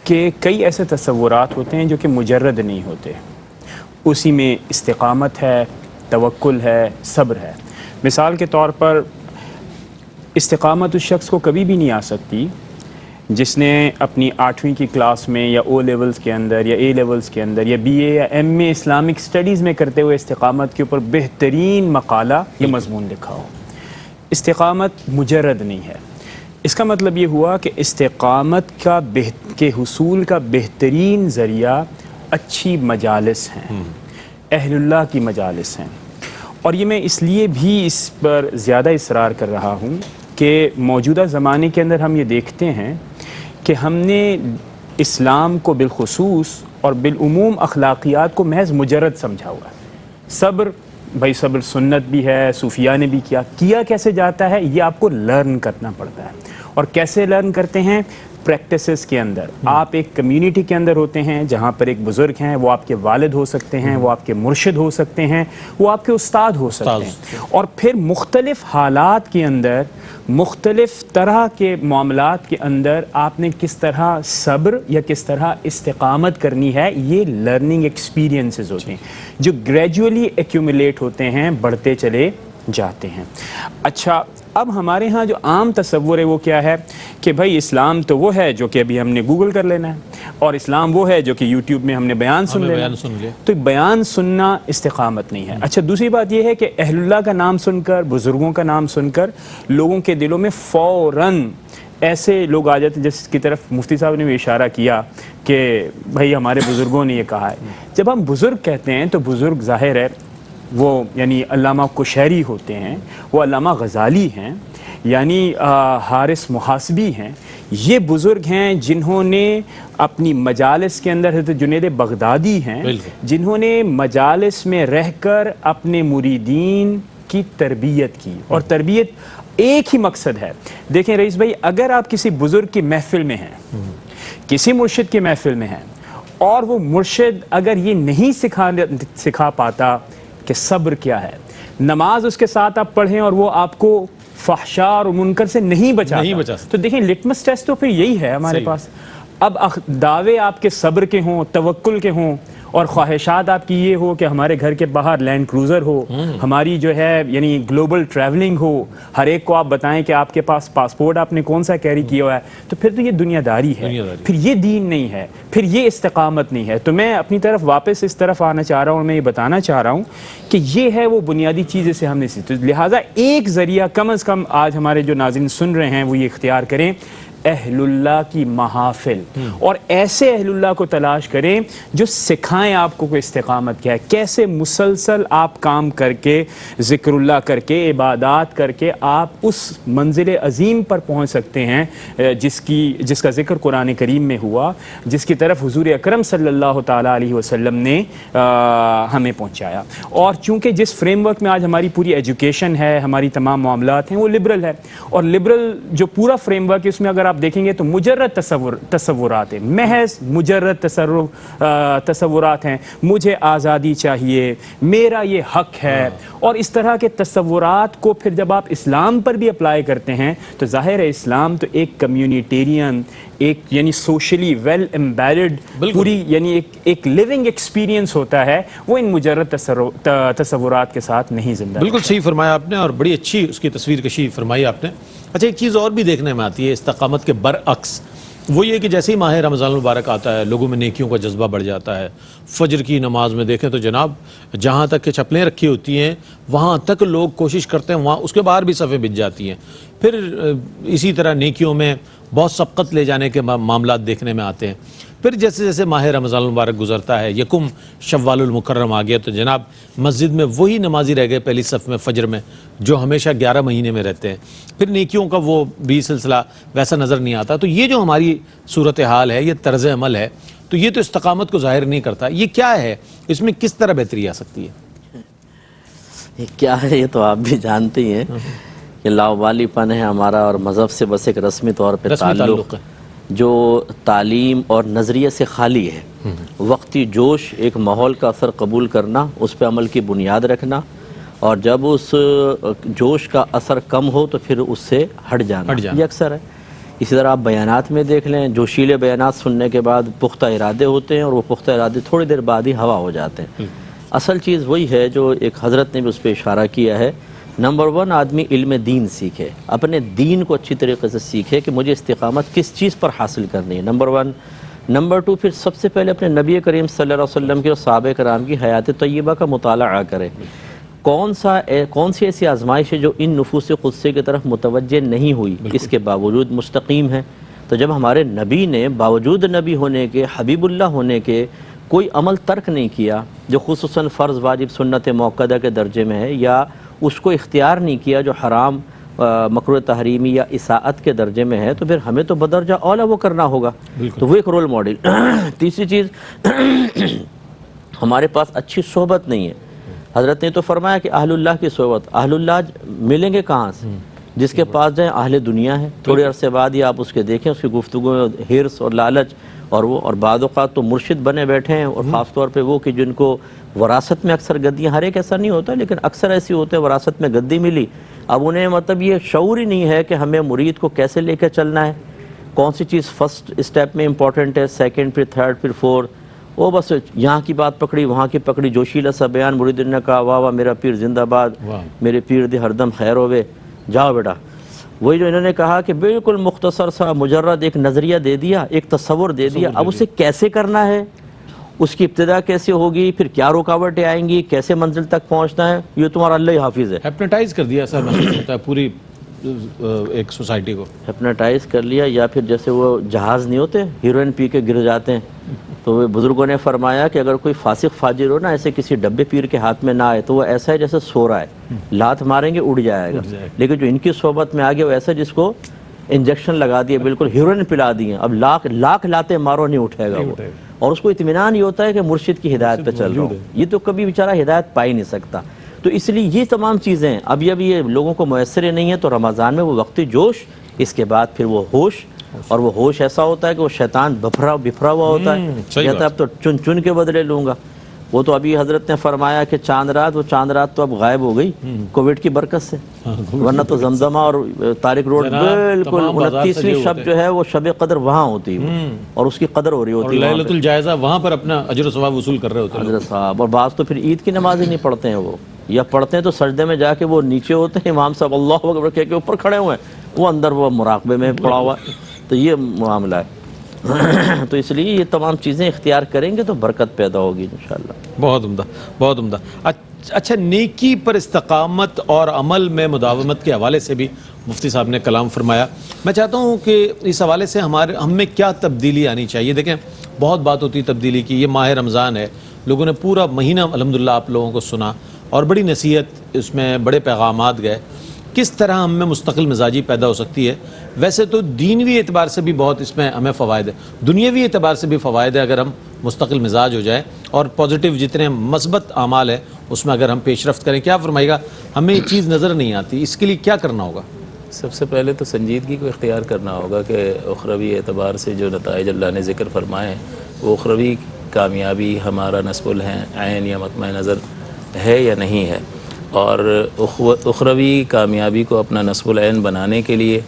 کہ کئی ایسے تصورات ہوتے ہیں جو کہ مجرد نہیں ہوتے. اسی میں استقامت ہے، توکل ہے، صبر ہے. مثال کے طور پر استقامت اس شخص کو کبھی بھی نہیں آ سکتی جس نے اپنی 8ویں کی کلاس میں یا او لیولز کے اندر یا اے لیولز کے اندر یا بی اے یا ایم اے اسلامک اسٹڈیز میں کرتے ہوئے استقامت کے اوپر بہترین مقالہ یا مضمون لکھا ہو. استقامت مجرد نہیں ہے. اس کا مطلب یہ ہوا کہ استقامت کے حصول کا بہترین ذریعہ اچھی مجالس ہیں، اہل اللہ کی مجالس ہیں. اور یہ میں اس لیے بھی اس پر زیادہ اصرار کر رہا ہوں کہ موجودہ زمانے کے اندر ہم یہ دیکھتے ہیں کہ ہم نے اسلام کو بالخصوص اور بالعموم اخلاقیات کو محض مجرد سمجھا ہوا ہے. صبر، بھائی صبر سنت بھی ہے، صوفیاء نے بھی کیا کیسے جاتا ہے، یہ آپ کو لرن کرنا پڑتا ہے. اور کیسے لرن کرتے ہیں؟ پریکٹسز کے اندر. آپ ایک کمیونٹی کے اندر ہوتے ہیں جہاں پر ایک بزرگ ہیں، وہ آپ کے والد ہو سکتے ہیں، وہ آپ کے مرشد ہو سکتے ہیں، وہ آپ کے استاد ہو سکتے ہیں. اور پھر مختلف حالات کے اندر، مختلف طرح کے معاملات کے اندر آپ نے کس طرح صبر یا کس طرح استقامت کرنی ہے، یہ لرننگ ایکسپیرینسز ہوتے ہیں جو گریجولی ایکیومولیٹ ہوتے ہیں، بڑھتے چلے جاتے ہیں۔ اچھا، اب ہمارے ہاں جو عام تصور ہے وہ کیا ہے کہ بھائی اسلام تو وہ ہے جو کہ ابھی ہم نے گوگل کر لینا ہے، اور اسلام وہ ہے جو کہ یوٹیوب میں ہم نے بیان سن لینا ہے۔ تو بیان سننا استقامت نہیں ہے۔ اچھا، دوسری بات یہ ہے کہ اہل اللہ کا نام سن کر، بزرگوں کا نام سن کر لوگوں کے دلوں میں فوراً ایسے لوگ آ جاتے ہیں، جس کی طرف مفتی صاحب نے بھی اشارہ کیا کہ بھائی ہمارے بزرگوں نے یہ کہا ہے۔ جب ہم بزرگ کہتے ہیں تو بزرگ ظاہر ہے وہ یعنی علامہ کشیری ہوتے ہیں، وہ علامہ غزالی ہیں، یعنی حارث محاسبی ہیں۔ یہ بزرگ ہیں جنہوں نے اپنی مجالس کے اندر، حضرت جنید بغدادی ہیں جنہوں نے مجالس میں رہ کر اپنے مریدین کی تربیت کی، اور تربیت ایک ہی مقصد ہے۔ دیکھیں رئیس بھائی، اگر آپ کسی بزرگ کی محفل میں ہیں، کسی مرشد کی محفل میں ہیں، اور وہ مرشد اگر یہ نہیں سکھا پاتا کہ صبر کیا ہے، نماز اس کے ساتھ آپ پڑھیں اور وہ آپ کو فحشاء اور منکر سے نہیں بچاتا، تو دیکھیں لٹمس ٹیسٹ تو پھر یہی ہے ہمارے پاس۔ اب دعوے آپ کے صبر کے ہوں، توکل کے ہوں، اور خواہشات آپ کی یہ ہو کہ ہمارے گھر کے باہر لینڈ کروزر ہو، ہماری جو ہے یعنی گلوبل ٹریولنگ ہو، ہر ایک کو آپ بتائیں کہ آپ کے پاس پاسپورٹ آپ نے کون سا کیری کیا ہوا ہے، تو پھر تو یہ دنیا داری ہے، پھر یہ دین نہیں ہے، پھر یہ استقامت نہیں ہے۔ تو میں اپنی طرف واپس اس طرف آنا چاہ رہا ہوں، اور میں یہ بتانا چاہ رہا ہوں کہ یہ ہے وہ بنیادی چیز جسے ہم نے سیکھی۔ تو لہٰذا ایک ذریعہ کم از کم آج ہمارے جو ناظرین سن رہے ہیں وہ یہ اختیار کریں، اہل اللہ کی محافل، اور ایسے اہل اللہ کو تلاش کریں جو سکھائیں آپ کو کہ استقامت کیا ہے، کیسے مسلسل آپ کام کر کے، ذکر اللہ کر کے، عبادات کر کے آپ اس منزل عظیم پر پہنچ سکتے ہیں جس کا ذکر قرآن کریم میں ہوا، جس کی طرف حضور اکرم صلی اللہ تعالیٰ علیہ وسلم نے ہمیں پہنچایا۔ اور چونکہ جس فریم ورک میں آج ہماری پوری ایجوکیشن ہے، ہماری تمام معاملات ہیں، وہ لبرل ہے، اور لبرل جو پورا فریم ورک ہے اس میں اگر آپ دیکھیں گے تو مجرد تصورات ہیں، محض مجرد تصورات ہیں، مجھے آزادی چاہیے، میرا یہ حق ہے، اور اس طرح کے تصورات کو پھر جب آپ اسلام پر بھی اپلائی کرتے ہیں تو ظاہر ہے اسلام تو ایک کمیونیٹیرین، ایک یعنی سوشلی ویل امبیڈڈ پوری یعنی ایک لیونگ ایکسپیرینس ہوتا ہے، وہ ان مجرد تصورات کے ساتھ نہیں زندہ۔ بالکل صحیح فرمایا آپ نے، اور بڑی اچھی اس کی تصویر کشی فرمائی آپ نے۔ اچھا، ایک چیز اور بھی دیکھنے میں آتی ہے استقامت کے برعکس، وہ یہ کہ جیسے ہی ماہ رمضان المبارک آتا ہے لوگوں میں نیکیوں کا جذبہ بڑھ جاتا ہے۔ فجر کی نماز میں دیکھیں تو جناب جہاں تک کہ چپلیں رکھی ہوتی ہیں وہاں تک لوگ کوشش کرتے ہیں، وہاں اس کے باہر بھی صفیں بچ جاتی ہیں۔ پھر اسی طرح نیکیوں میں بہت سبقت لے جانے کے معاملات دیکھنے میں آتے ہیں۔ پھر جیسے جیسے ماہ رمضان المبارک گزرتا ہے، یکم شوال المکرم آ گیا، تو جناب مسجد میں وہی نمازی رہ گئے پہلی صف میں فجر میں جو ہمیشہ 11 مہینے میں رہتے ہیں، پھر نیکیوں کا وہ بھی سلسلہ ویسا نظر نہیں آتا۔ تو یہ جو ہماری صورتحال ہے، یہ طرز عمل ہے، تو یہ تو استقامت کو ظاہر نہیں کرتا۔ یہ کیا ہے، اس میں کس طرح بہتری آ سکتی ہے؟ یہ کیا ہے، یہ تو آپ بھی جانتے ہی ہیں کہ لاوالی پن ہے ہمارا، اور مذہب سے بس ایک رسمی طور پہ تعلق ہے جو تعلیم اور نظریے سے خالی ہے۔ وقتی جوش، ایک ماحول کا اثر قبول کرنا، اس پہ عمل کی بنیاد رکھنا، اور جب اس جوش کا اثر کم ہو تو پھر اس سے ہٹ جانا، یہ اکثر ہے۔ اسی طرح آپ بیانات میں دیکھ لیں، جوشیلے بیانات سننے کے بعد پختہ ارادے ہوتے ہیں، اور وہ پختہ ارادے تھوڑی دیر بعد ہی ہوا ہو جاتے ہیں۔ اصل چیز وہی ہے جو ایک حضرت نے بھی اس پہ اشارہ کیا ہے۔ نمبر 1، آدمی علم دین سیکھے، اپنے دین کو اچھی طریقے سے سیکھے کہ مجھے استقامت کس چیز پر حاصل کرنی ہے، نمبر 1۔ نمبر 2، پھر سب سے پہلے اپنے نبی کریم صلی اللہ علیہ وسلم کی اور صحابہ کرام کی حیات طیبہ کا مطالعہ کرے۔ کون سی ایسی آزمائش ہے جو ان نفوس قدسے کی طرف متوجہ نہیں ہوئی، اس کے باوجود مستقیم ہے؟ تو جب ہمارے نبی نے باوجود نبی ہونے کے، حبیب اللہ ہونے کے، کوئی عمل ترک نہیں کیا جو خصوصاً فرض، واجب، سنت موقدہ کے درجے میں ہے، یا اس کو اختیار نہیں کیا جو حرام، مکروہ تحریمی یا اساءت کے درجے میں ہے، تو پھر ہمیں تو بدرجہ اولا وہ کرنا ہوگا۔ تو وہ ایک رول ماڈل۔ تیسری چیز، ہمارے پاس اچھی صحبت نہیں ہے۔ حضرت نے تو فرمایا کہ اہل اللہ کی صحبت، اہل اللہ ملیں گے کہاں سے؟ جس کے پاس جائیں اہل دنیا ہے، تھوڑے عرصے بعد ہی آپ اس کے دیکھیں اس کی گفتگو میں حرص اور لالچ، اور بعض اوقات تو مرشد بنے بیٹھے ہیں، اور خاص طور پہ وہ کہ جن کو وراثت میں اکثر گدیاں، ہر ایک ایسا نہیں ہوتا لیکن اکثر ایسی ہوتے ہیں وراثت میں گدی ملی، اب انہیں مطلب یہ شعور ہی نہیں ہے کہ ہمیں مرید کو کیسے لے کے چلنا ہے، کون سی چیز فرسٹ اسٹیپ میں امپورٹنٹ ہے، سیکنڈ، پھر تھرڈ، پھر فورتھ، وہ بس یہاں کی بات پکڑی وہاں کی پکڑی، جوشیلا سا بیان، مریدین نے کہا واہ واہ میرا پیر زندہ باد، میرے پیر دی ہر دم خیر ہوئے، جاؤ بیٹا۔ وہی جو انہوں نے کہا کہ بالکل مختصر سا مجرد ایک نظریہ دے دیا، ایک تصور دے دیا، اب اسے کیسے کرنا ہے، اس کی ابتدا کیسے ہوگی، پھر کیا رکاوٹیں آئیں گی، کیسے منزل تک پہنچنا ہے، یہ تمہارا اللہ ہی حافظ ہے۔ ہیپناٹائز کر دیا سر، محسوس ہوتا ہے پوری ایک سوسائٹی کو، ہپناٹائز کر لیا، یا پھر جیسے وہ جہاز نہیں ہوتے ہیروئن پی کے گر جاتے ہیں، تو وہ بزرگوں نے فرمایا کہ اگر کوئی فاسق فاجر ہو نا، ایسے کسی ڈبے پیر کے ہاتھ میں نہ آئے تو وہ ایسا ہے جیسے سو رہا ہے، لات ماریں گے اڑ جائے گا، لیکن جو ان کی صحبت میں آ گیا وہ ایسا جس کو انجیکشن لگا دیا، بالکل ہیروئن پلا دیے، اب لاکھ لاتے مارو نہیں اٹھے گا وہ، اور اس کو اطمینان یہ ہوتا ہے کہ مرشد کی ہدایت پہ چل رہا ہوں، یہ تو کبھی بیچارہ ہدایت پا ہی نہیں سکتا۔ تو اس لیے یہ تمام چیزیں اب یہ لوگوں کو میسر نہیں ہے، تو رمضان میں وہ وقتی جوش، اس کے بعد پھر وہ ہوش، اور وہ ہوش ایسا ہوتا ہے کہ وہ شیطان بفرا ہوا ہوتا ہے، کہتا ہے اب تو چن کے بدلے لوں گا۔ وہ تو ابھی حضرت نے فرمایا کہ چاند رات تو اب غائب ہو گئی کووڈ کی برکت سے، ورنہ تو زمزمہ اور طارق روڈ بالکل 29ویں شب جو ہے وہ شب قدر وہاں ہوتی ہے، اور اس کی قدر ہو رہی ہوتی ہے، لیلۃ الجائزہ وہاں پر اپنا اجر و ثواب وصول کر رہے ہوتے ہیں حضرت صاحب۔ اور بعض تو پھر عید کی نماز ہی نہیں پڑھتے ہیں، وہ یا پڑھتے ہیں تو سجدے میں جا کے وہ نیچے ہوتے ہیں، امام صاحب اللہ اکبر کہہ کے اوپر کھڑے ہوئے ہیں، وہ اندر وہ مراقبے میں پڑا ہوا ہے، تو یہ معاملہ ہے۔ تو اس لیے یہ تمام چیزیں اختیار کریں گے تو برکت پیدا ہوگی انشاءاللہ۔ بہت عمدہ، بہت عمدہ۔ اچھا، نیکی پر استقامت اور عمل میں مداومت کے حوالے سے بھی مفتی صاحب نے کلام فرمایا، میں چاہتا ہوں کہ اس حوالے سے ہم میں کیا تبدیلی آنی چاہیے۔ دیکھیں بہت بات ہوتی ہے تبدیلی کی، یہ ماہ رمضان ہے، لوگوں نے پورا مہینہ الحمدللہ آپ لوگوں کو سنا، اور بڑی نصیحت اس میں، بڑے پیغامات گئے، کس طرح ہم میں مستقل مزاجی پیدا ہو سکتی ہے۔ ویسے تو دینوی اعتبار سے بھی بہت اس میں ہمیں فوائد ہے، دنیاوی اعتبار سے بھی فوائد ہے، اگر ہم مستقل مزاج ہو جائیں اور پازیٹیو جتنے مثبت اعمال ہیں اس میں اگر ہم پیش رفت کریں۔ کیا فرمائے گا، ہمیں یہ چیز نظر نہیں آتی، اس کے لیے کیا کرنا ہوگا؟ سب سے پہلے تو سنجیدگی کو اختیار کرنا ہوگا کہ اخروی اعتبار سے جو نتائج اللہ نے ذکر فرمائے ہیں وہ اخروی کامیابی ہمارا نصب العین یا مطمع نظر ہے یا نہیں ہے، اور اخروی کامیابی کو اپنا نصب العین بنانے کے لیے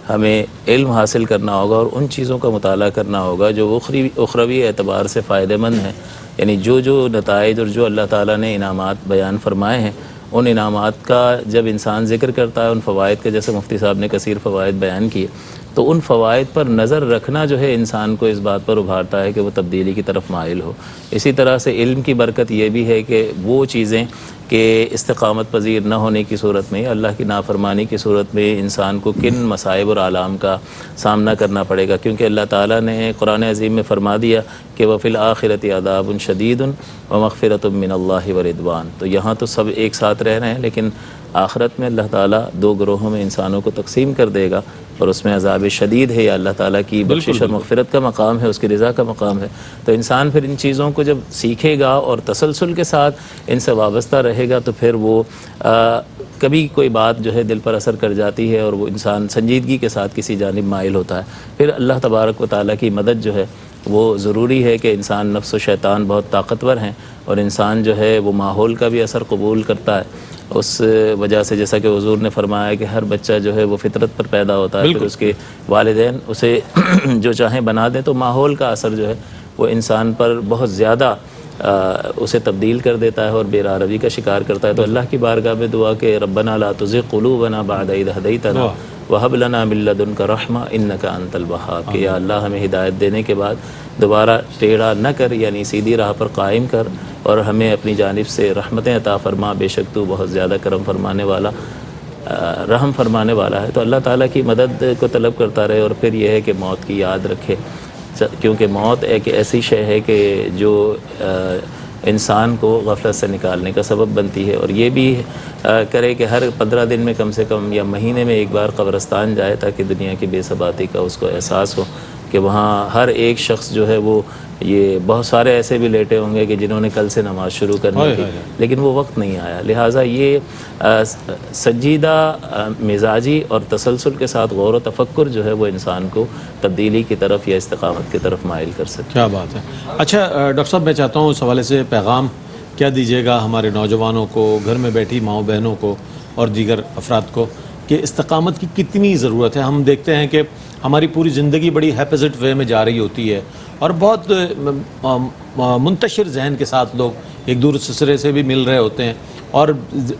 ہمیں علم حاصل کرنا ہوگا، اور ان چیزوں کا مطالعہ کرنا ہوگا جو اخروی اعتبار سے فائدہ مند ہیں، یعنی جو نتائج اور جو اللہ تعالیٰ نے انعامات بیان فرمائے ہیں، ان انعامات کا جب انسان ذکر کرتا ہے، ان فوائد کے، جیسے مفتی صاحب نے کثیر فوائد بیان کیے، تو ان فوائد پر نظر رکھنا جو ہے انسان کو اس بات پر ابھارتا ہے کہ وہ تبدیلی کی طرف مائل ہو۔ اسی طرح سے علم کی برکت یہ بھی ہے کہ وہ چیزیں کہ استقامت پذیر نہ ہونے کی صورت میں، اللہ کی نافرمانی کی صورت میں انسان کو کن مصائب اور آلام کا سامنا کرنا پڑے گا، کیونکہ اللہ تعالیٰ نے قرآن عظیم میں فرما دیا کہ وَفِي الْآخِرَةِ عَذَابٌ شَدِيدٌ وَمَغْفِرَةٌ مِّنَ اللَّهِ وَرِضْوَانٌ۔ تو یہاں تو سب ایک ساتھ رہ رہے ہیں، لیکن آخرت میں اللہ تعالیٰ دو گروہوں میں انسانوں کو تقسیم کر دے گا، اور اس میں عذاب شدید ہے، یا اللہ تعالیٰ کی بخشش اور مغفرت کا مقام ہے، اس کی رضا کا مقام ہے۔ تو انسان پھر ان چیزوں کو جب سیکھے گا اور تسلسل کے ساتھ ان سے وابستہ رہے گا تو پھر وہ کبھی کوئی بات جو ہے دل پر اثر کر جاتی ہے اور وہ انسان سنجیدگی کے ساتھ کسی جانب مائل ہوتا ہے۔ پھر اللہ تبارک و تعالیٰ کی مدد جو ہے وہ ضروری ہے کہ انسان، نفس و شیطان بہت طاقتور ہیں، اور انسان جو ہے وہ ماحول کا بھی اثر قبول کرتا ہے۔ اس وجہ سے جیسا کہ حضور نے فرمایا کہ ہر بچہ جو ہے وہ فطرت پر پیدا ہوتا ہے، پھر اس کے والدین اسے جو چاہیں بنا دیں، تو ماحول کا اثر جو ہے وہ انسان پر بہت زیادہ اسے تبدیل کر دیتا ہے اور بے راہ روی کا شکار کرتا ہے۔ تو اللہ کی بارگاہ میں دعا کہ ربنا لا تزغ قلوبنا بعد اذ ہدیتنا وہب لنا من لدنک رحمہ انک انت الوہاب، کہ یا اللہ ہمیں ہدایت دینے کے بعد دوبارہ ٹیڑھا نہ کر، یعنی سیدھی راہ پر قائم کر، اور ہمیں اپنی جانب سے رحمتیں عطا فرما، بے شک تو بہت زیادہ کرم فرمانے والا، رحم فرمانے والا ہے۔ تو اللہ تعالیٰ کی مدد کو طلب کرتا رہے، اور پھر یہ ہے کہ موت کی یاد رکھے، کیونکہ موت ایک ایسی شے ہے کہ جو انسان کو غفلت سے نکالنے کا سبب بنتی ہے، اور یہ بھی کرے کہ ہر 15 دن میں کم سے کم یا مہینے میں ایک بار قبرستان جائے، تاکہ دنیا کی بے ثباتی کا اس کو احساس ہو کہ وہاں ہر ایک شخص جو ہے وہ، یہ بہت سارے ایسے بھی لیٹے ہوں گے کہ جنہوں نے کل سے نماز شروع کرنی تھی لیکن وہ وقت نہیں آیا۔ لہٰذا یہ سنجیدہ مزاجی اور تسلسل کے ساتھ غور و تفکر جو ہے وہ انسان کو تبدیلی کی طرف یا استقامت کی طرف مائل کر سکتا ہے۔ کیا بات ہے۔ اچھا ڈاکٹر صاحب، میں چاہتا ہوں اس حوالے سے پیغام کیا دیجیے گا ہمارے نوجوانوں کو، گھر میں بیٹھی ماؤں بہنوں کو اور دیگر افراد کو، کہ استقامت کی کتنی ضرورت ہے؟ ہم دیکھتے ہیں کہ ہماری پوری زندگی بڑی ہیپزٹ وے میں جا رہی ہوتی ہے، اور بہت منتشر ذہن کے ساتھ لوگ ایک دوسرے سے بھی مل رہے ہوتے ہیں اور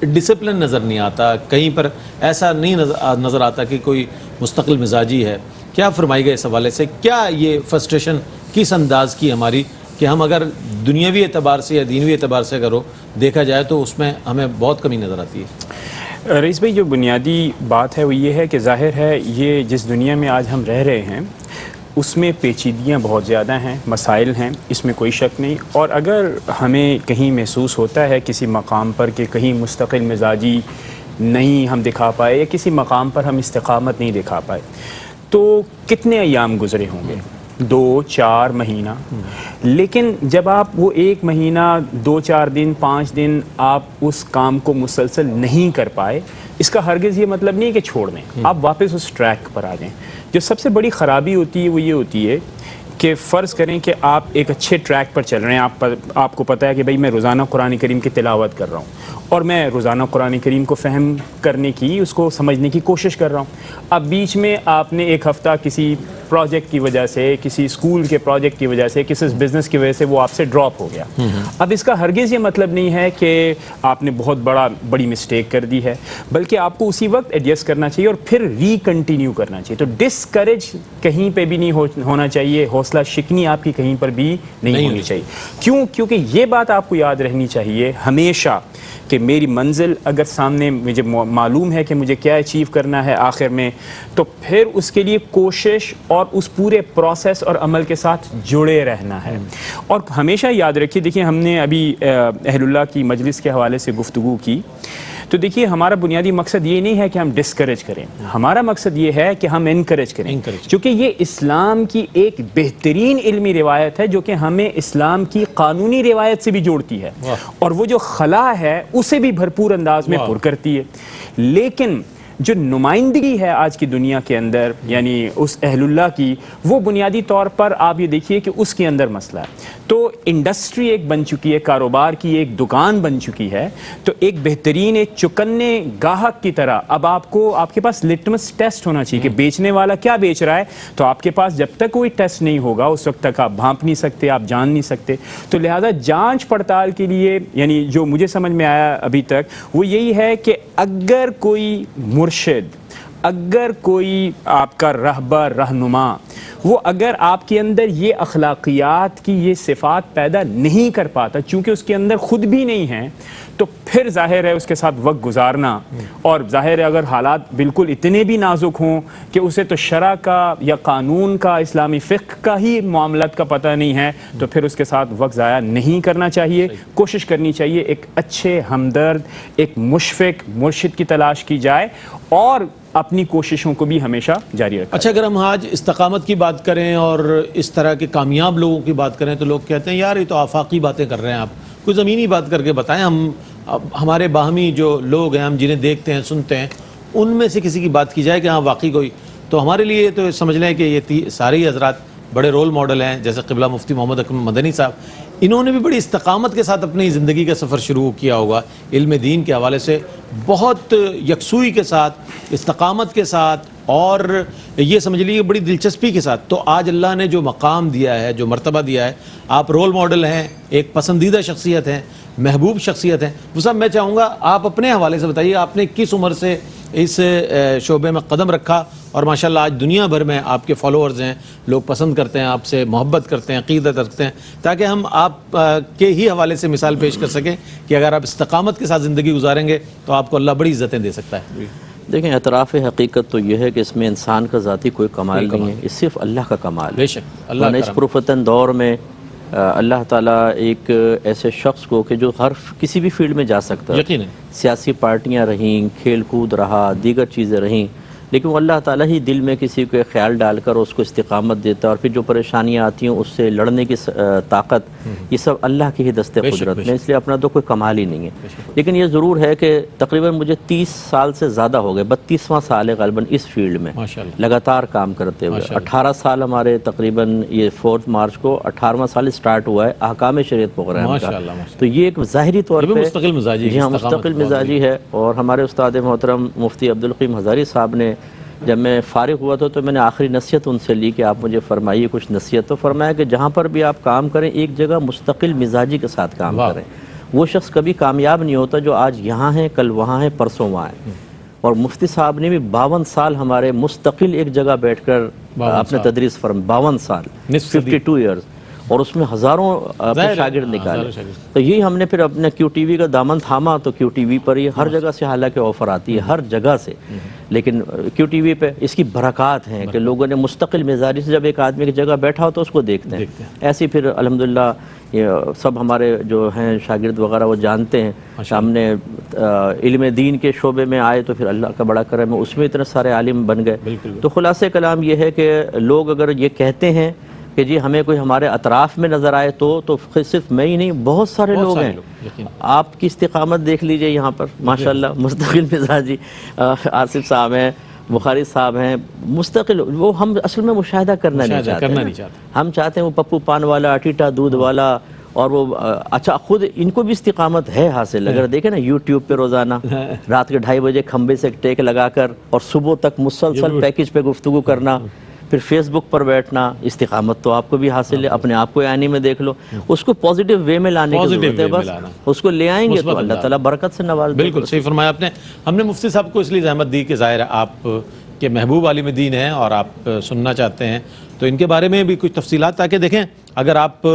ڈسپلن نظر نہیں آتا، کہیں پر ایسا نہیں نظر آتا کہ کوئی مستقل مزاجی ہے. کیا فرمائی گا اس حوالے سے؟ کیا یہ فرسٹریشن کس انداز کی ہماری کہ ہم اگر دنیاوی اعتبار سے یا دینوی اعتبار سے اگر دیکھا جائے تو اس میں ہمیں بہت کمی نظر آتی ہے؟ رئیس بھائی، جو بنیادی بات ہے وہ یہ ہے کہ ظاہر ہے یہ جس دنیا میں آج ہم رہ رہے ہیں اس میں پیچیدگیاں بہت زیادہ ہیں، مسائل ہیں، اس میں کوئی شک نہیں. اور اگر ہمیں کہیں محسوس ہوتا ہے کسی مقام پر کہ کہیں مستقل مزاجی نہیں ہم دکھا پائے یا کسی مقام پر ہم استقامت نہیں دکھا پائے، تو کتنے ایام گزرے ہوں گے؟ 2-4 مہینہ. لیکن جب آپ وہ 1 مہینہ 2-4 دن 5 دن آپ اس کام کو مسلسل نہیں کر پائے، اس کا ہرگز یہ مطلب نہیں کہ چھوڑ دیں، آپ واپس اس ٹریک پر آ جائیں. جو سب سے بڑی خرابی ہوتی ہے وہ یہ ہوتی ہے کہ فرض کریں کہ آپ ایک اچھے ٹریک پر چل رہے ہیں، آپ کو پتہ ہے کہ بھئی میں روزانہ قرآن کریم کی تلاوت کر رہا ہوں اور میں روزانہ قرآن کریم کو فہم کرنے کی، اس کو سمجھنے کی کوشش کر رہا ہوں. اب بیچ میں آپ نے 1 ہفتہ کسی پروجیکٹ کی وجہ سے، کسی اسکول کے پروجیکٹ کی وجہ سے، کسی بزنس کی وجہ سے وہ آپ سے ڈراپ ہو گیا. اب اس کا ہرگز یہ مطلب نہیں ہے کہ آپ نے بہت بڑی مسٹیک کر دی ہے، بلکہ آپ کو اسی وقت ایڈجسٹ کرنا چاہیے اور پھر ری کنٹینیو کرنا چاہیے. تو ڈسکریج کہیں پہ بھی نہیں ہونا چاہیے، حوصلہ شکنی آپ کی کہیں پر بھی نہیں ہونی چاہیے. کیونکہ یہ بات آپ کو یاد رہنی چاہیے ہمیشہ کہ میری منزل اگر سامنے مجھے معلوم ہے کہ مجھے کیا اچیو کرنا ہے آخر میں، تو پھر اس کے لیے کوشش اور اس پورے پروسیس اور عمل کے ساتھ جڑے رہنا ہے. اور ہمیشہ یاد رکھیے، دیکھیے ہم نے ابھی اہل اللہ کی مجلس کے حوالے سے گفتگو کی، تو دیکھیے ہمارا بنیادی مقصد یہ نہیں ہے کہ ہم ڈسکریج کریں، ہمارا مقصد یہ ہے کہ ہم انکریج کریں، کیونکہ یہ اسلام کی ایک بہترین علمی روایت ہے جو کہ ہمیں اسلام کی قانونی روایت سے بھی جوڑتی ہے اور وہ جو خلا ہے اسے بھی بھرپور انداز میں پر کرتی ہے. لیکن جو نمائندگی ہے آج کی دنیا کے اندر، یعنی اس اہل اللہ کی، وہ بنیادی طور پر آپ یہ دیکھیے کہ اس کے اندر مسئلہ ہے. تو انڈسٹری ایک بن چکی ہے، کاروبار کی ایک دکان بن چکی ہے، تو ایک بہترین ایک چکنے گاہک کی طرح اب آپ کے پاس لٹمس ٹیسٹ ہونا چاہیے کہ بیچنے والا کیا بیچ رہا ہے. تو آپ کے پاس جب تک کوئی ٹیسٹ نہیں ہوگا اس وقت تک آپ بھانپ نہیں سکتے، آپ جان نہیں سکتے. تو لہذا جانچ پڑتال کے لیے، یعنی جو مجھے سمجھ میں آیا ابھی تک وہ یہی ہے کہ اگر کوئی مرشد، اگر کوئی آپ کا رہبر، رہنما، وہ اگر آپ کے اندر یہ اخلاقیات کی یہ صفات پیدا نہیں کر پاتا، چونکہ اس کے اندر خود بھی نہیں ہیں، تو پھر ظاہر ہے اس کے ساتھ وقت گزارنا، اور ظاہر ہے اگر حالات بالکل اتنے بھی نازک ہوں کہ اسے تو شرع کا یا قانون کا، اسلامی فقہ کا ہی معاملات کا پتہ نہیں ہے، تو پھر اس کے ساتھ وقت ضائع نہیں کرنا چاہیے. کوشش کرنی چاہیے ایک اچھے ہمدرد، ایک مشفق مرشد کی تلاش کی جائے اور اپنی کوششوں کو بھی ہمیشہ جاری رکھیں. اچھا، اگر ہم آج استقامت کی بات کریں اور اس طرح کے کامیاب لوگوں کی بات کریں تو لوگ کہتے ہیں یار یہ تو آفاقی باتیں کر رہے ہیں، آپ کوئی زمینی بات کر کے بتائیں. ہمارے باہمی جو لوگ ہیں، ہم جنہیں دیکھتے ہیں سنتے ہیں، ان میں سے کسی کی بات کی جائے کہ ہاں واقعی کوئی. تو ہمارے لیے تو سمجھ لیں کہ یہ سارے حضرات بڑے رول ماڈل ہیں، جیسے قبلہ مفتی محمد اکرم مدنی صاحب، انہوں نے بھی بڑی استقامت کے ساتھ اپنی زندگی کا سفر شروع کیا ہوگا. علم دین کے حوالے سے بہت یکسوئی کے ساتھ، استقامت کے ساتھ، اور یہ سمجھ لیجیے بڑی دلچسپی کے ساتھ. تو آج اللہ نے جو مقام دیا ہے، جو مرتبہ دیا ہے، آپ رول ماڈل ہیں، ایک پسندیدہ شخصیت ہیں، محبوب شخصیت ہیں. وہ سب میں چاہوں گا آپ اپنے حوالے سے بتائیے، آپ نے کس عمر سے اس شعبے میں قدم رکھا اور ماشاءاللہ آج دنیا بھر میں آپ کے فالوورز ہیں، لوگ پسند کرتے ہیں، آپ سے محبت کرتے ہیں، عقیدت رکھتے ہیں، تاکہ ہم آپ کے ہی حوالے سے مثال پیش کر سکیں کہ اگر آپ استقامت کے ساتھ زندگی گزاریں گے تو آپ کو اللہ بڑی عزتیں دے سکتا ہے. دیکھیں، اعتراف حقیقت تو یہ ہے کہ اس میں انسان کا ذاتی کوئی کمال نہیں ہے، یہ صرف اللہ کا کمال ہے. بے شک اللہ اس پرفتن دور میں اللہ تعالیٰ ایک ایسے شخص کو کہ جو ہر کسی بھی فیلڈ میں جا سکتا ہے، یقیناً سیاسی پارٹیاں رہیں، کھیل کود رہا، دیگر چیزیں رہیں، لیکن وہ اللہ تعالیٰ ہی دل میں کسی کو خیال ڈال کر اس کو استقامت دیتا ہے، اور پھر جو پریشانیاں آتی ہیں اس سے لڑنے کی طاقت، یہ سب اللہ کی ہی دست قدرت میں. اس لیے اپنا تو کوئی کمال ہی نہیں ہے. لیکن یہ ضرور ہے کہ تقریباً مجھے 30 سال سے زیادہ ہو گئے، 32واں سال ہے غالباً اس فیلڈ میں لگاتار کام کرتے ہوئے. 18 سال ہمارے تقریباً یہ 4 مارچ کو 18واں سال سٹارٹ ہوا ہے احکام شریعت پروگرام کا. تو یہ ایک ظاہری طور پہ مستقل مزاجی ہے، اور ہمارے استاد محترم مفتی عبدالقیم ہزاری صاحب نے جب میں فارغ ہوا تھا تو میں نے آخری نصیحت ان سے لی کہ آپ مجھے فرمائیے کچھ نصیحت. تو فرمایا کہ جہاں پر بھی آپ کام کریں ایک جگہ مستقل مزاجی کے ساتھ کام کریں. وہ شخص کبھی کامیاب نہیں ہوتا جو آج یہاں ہے کل وہاں ہے پرسوں وہاں ہے. اور مفتی صاحب نے بھی 52 سال ہمارے مستقل ایک جگہ بیٹھ کر اپنے تدریس 52 سال 52 ایئرز، اور اس میں ہزاروں اپنے شاگرد نکالے. تو یہی ہم نے پھر اپنے کیو ٹی وی کا دامن تھاما. تو کیو ٹی وی پر یہ ہر جگہ سے حالانکہ آفر آتی ہے ہر جگہ سے، لیکن کیو ٹی وی پہ اس کی برکات ہیں کہ لوگوں نے مستقل مزاجی سے جب ایک آدمی کی جگہ بیٹھا ہو تو اس کو دیکھتے ہیں. ایسی پھر الحمدللہ یہ سب ہمارے جو ہیں شاگرد وغیرہ وہ جانتے ہیں. ہم نے علم دین کے شعبے میں آئے تو پھر اللہ کا بڑا کرم ہے اس میں اتنے سارے عالم بن گئے. تو خلاصہ کلام یہ ہے کہ لوگ اگر یہ کہتے ہیں کہ جی ہمیں کوئی ہمارے اطراف میں نظر آئے تو صرف میں ہی نہیں بہت سارے لوگ ہیں. آپ کی استقامت دیکھ لیجئے یہاں پر ماشاءاللہ مستقل مزاجی آصف صاحب ہیں، بخاری صاحب ہیں، مستقل. وہ ہم اصل میں مشاہدہ کرنا نہیں چاہتے. ہم چاہتے ہیں وہ پپو پان والا، اٹیٹا دودھ والا، اور وہ اچھا خود ان کو بھی استقامت ہے حاصل. اگر دیکھیں نا یوٹیوب پہ روزانہ رات کے 2:30 بجے کھمبے سے ٹیک لگا کر اور صبح تک مسلسل پیکج پہ گفتگو کرنا، پھر فیس بک پر بیٹھنا، استقامت تو آپ کو بھی حاصل ہے. اپنے آپ کو آئینے میں دیکھ لو، اس کو پازیٹیو وے میں لانے کی ضرورت ہے. بس اس کو لے آئیں گے تو اللہ تعالیٰ برکت سے نواز دے. بالکل صحیح فرمایا آپ نے. ہم نے مفتی صاحب کو اس لیے زحمت دی کہ ظاہر ہے آپ کے محبوب عالم دین ہیں اور آپ سننا چاہتے ہیں تو ان کے بارے میں بھی کچھ تفصیلات، تاکہ دیکھیں اگر آپ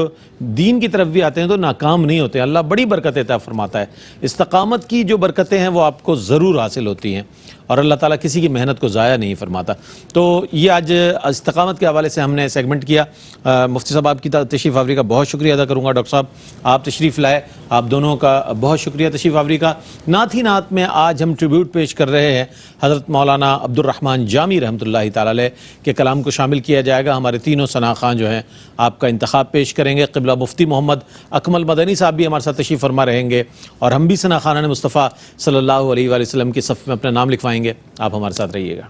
دین کی طرف بھی آتے ہیں تو ناکام نہیں ہوتے. اللہ بڑی برکت عطا فرماتا ہے. استقامت کی جو برکتیں ہیں وہ آپ کو ضرور حاصل ہوتی ہیں اور اللہ تعالیٰ کسی کی محنت کو ضائع نہیں فرماتا. تو یہ آج استقامت کے حوالے سے ہم نے سیگمنٹ کیا. مفتی صاحب آپ کی تشریف آوری کا بہت شکریہ ادا کروں گا. ڈاکٹر صاحب آپ تشریف لائے، آپ دونوں کا بہت شکریہ تشریف آوری کا. نعت ہی نعت میں آج ہم ٹریبیوٹ پیش کر رہے ہیں حضرت مولانا عبد الرحمن جامی رحمۃ اللہ تعالی علیہ کے کلام کو شامل کیا جائے گا. ہمارے تینوں ثناء خان جو ہیں آپ کا انتخاب پیش کریں گے. قبلہ مفتی محمد اکمل مدنی صاحب بھی ہمارے ساتھ تشریف فرما رہیں گے اور ہم بھی ثناء خانان مصطفیٰ صلی اللہ علیہ وآلہ وسلم کی صف میں اپنا نام لکھوائیں گے. آپ ہمارے ساتھ رہیے گا.